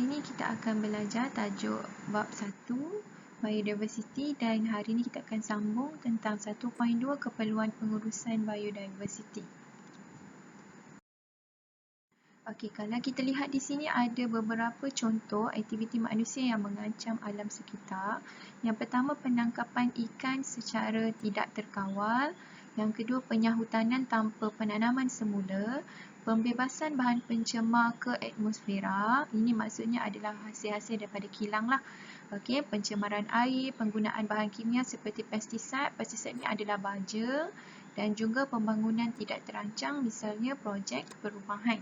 ni kita akan belajar tajuk bab 1 biodiversity, dan hari ni kita akan sambung tentang 1.2 keperluan pengurusan biodiversity. Okey, kalau kita lihat di sini ada beberapa contoh aktiviti manusia yang mengancam alam sekitar. Yang pertama, penangkapan ikan secara tidak terkawal. Yang kedua, penyahutanan tanpa penanaman semula. Pembebasan bahan pencemar ke atmosfera. Ini maksudnya adalah hasil-hasil daripada kilang lah. Okey, pencemaran air, penggunaan bahan kimia seperti pestisida. Pestisida ini adalah baja. Dan juga pembangunan tidak terancang, misalnya projek perumahan.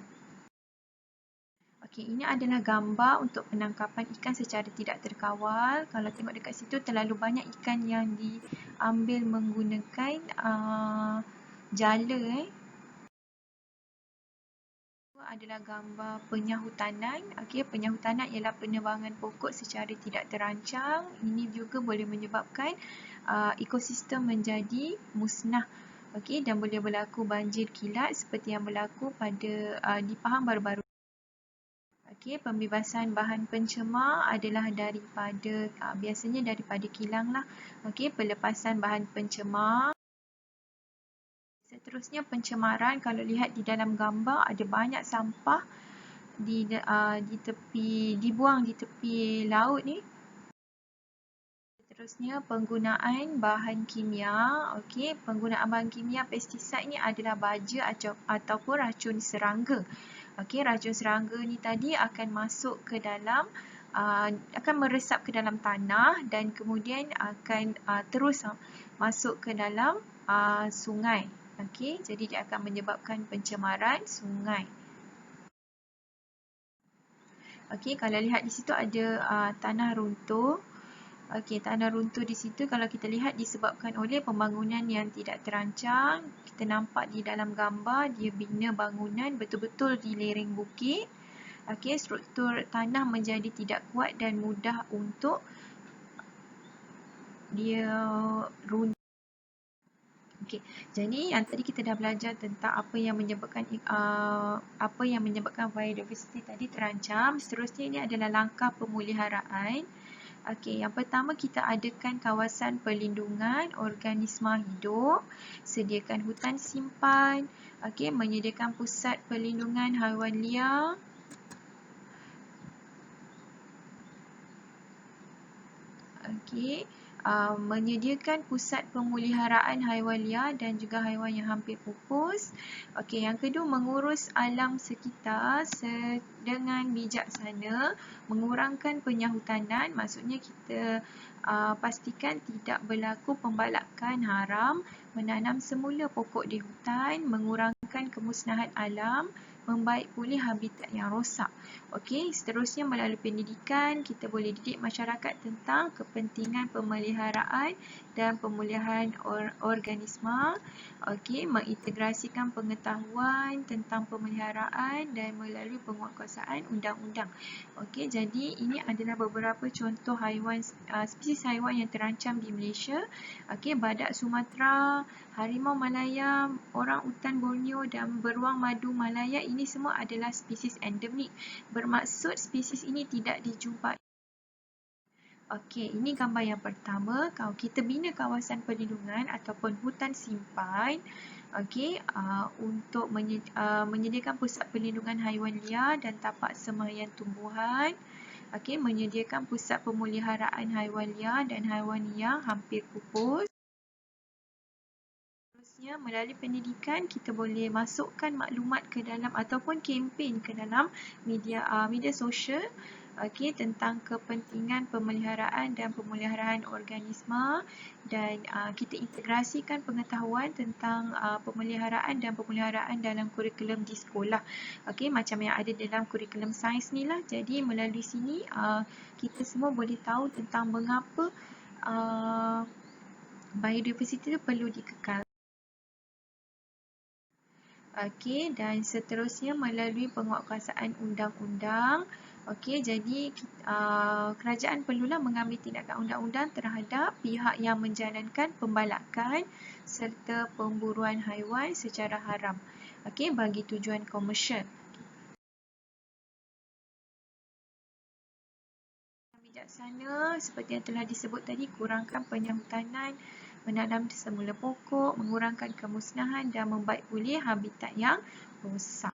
Okey, ini adalah gambar untuk penangkapan ikan secara tidak terkawal. Kalau tengok dekat situ, terlalu banyak ikan yang diambil menggunakan jala. Ini adalah gambar penyahutanan. Okey, penyahutanan ialah penebangan pokok secara tidak terancang. Ini juga boleh menyebabkan ekosistem menjadi musnah. Okey, dan boleh berlaku banjir kilat seperti yang berlaku pada di Pahang baru-baru. Okey, pembebasan bahan pencemar adalah daripada biasanya daripada kilang lah. Okey, pelepasan bahan pencemar. Seterusnya pencemaran. Kalau lihat di dalam gambar, ada banyak sampah dibuang di tepi laut ni. Seterusnya penggunaan bahan kimia. Okey, penggunaan bahan kimia pestisida ni adalah baja ataupun racun serangga. Okey, racun serangga ni tadi akan masuk ke dalam akan meresap ke dalam tanah dan kemudian akan terus masuk ke dalam sungai. Okey, jadi dia akan menyebabkan pencemaran sungai. Okey, kalau lihat di situ ada tanah runtuh. Okey, tanah runtuh di situ kalau kita lihat disebabkan oleh pembangunan yang tidak terancang. Kita nampak di dalam gambar dia bina bangunan betul-betul di lereng bukit. Okey, struktur tanah menjadi tidak kuat dan mudah untuk dia runtuh. Okey, jadi yang tadi kita dah belajar tentang apa yang menyebabkan biodiversiti tadi terancam. Seterusnya ini adalah langkah pemeliharaan. Okey, yang pertama kita adakan kawasan perlindungan organisma hidup, sediakan hutan simpan, okey, menyediakan pusat perlindungan haiwan liar. Okey, menyediakan pusat pemeliharaan haiwan liar dan juga haiwan yang hampir pupus. Okey, yang kedua, mengurus alam sekitar dengan bijaksana, mengurangkan penyahutanan. Maksudnya kita pastikan tidak berlaku pembalakan haram, menanam semula pokok di hutan, mengurangkan kemusnahan alam, membaik pulih habitat yang rosak. Okey, seterusnya melalui pendidikan kita boleh didik masyarakat tentang kepentingan pemeliharaan dan pemulihan organisma. Okey, mengintegrasikan pengetahuan tentang pemeliharaan dan melalui penguatkuasaan undang-undang. Okey, jadi ini adalah beberapa contoh spesies haiwan yang terancam di Malaysia. Okey, badak Sumatera, harimau Malaya, orang utan Borneo dan beruang madu Malaya, ini semua adalah spesies endemik. Bermaksud spesies ini tidak dijumpai. Okey, ini gambar yang pertama. Kalau kita bina kawasan perlindungan ataupun hutan simpan, okey, untuk menyediakan pusat perlindungan haiwan liar dan tapak semaian tumbuhan. Okey, menyediakan pusat pemeliharaan haiwan liar dan haiwan yang hampir pupus. Seterusnya, melalui pendidikan kita boleh masukkan maklumat ke dalam ataupun kempen ke dalam media sosial, okey, tentang kepentingan pemeliharaan dan pemeliharaan organisma, dan kita integrasikan pengetahuan tentang pemeliharaan dan pemeliharaan dalam kurikulum di sekolah. Okey, macam yang ada dalam kurikulum sains ni lah. Jadi melalui sini kita semua boleh tahu tentang mengapa biodiversiti itu perlu dikekal. Okey, dan seterusnya melalui penguatkuasaan undang-undang. Okey, jadi kerajaan perlulah mengambil tindakan undang-undang terhadap pihak yang menjalankan pembalakan serta pemburuan haiwan secara haram. Okey, bagi tujuan komersial. bijaksana seperti yang telah disebut tadi, kurangkan penyahutanan, menanam semula pokok, mengurangkan kemusnahan dan membaik pulih habitat yang rosak.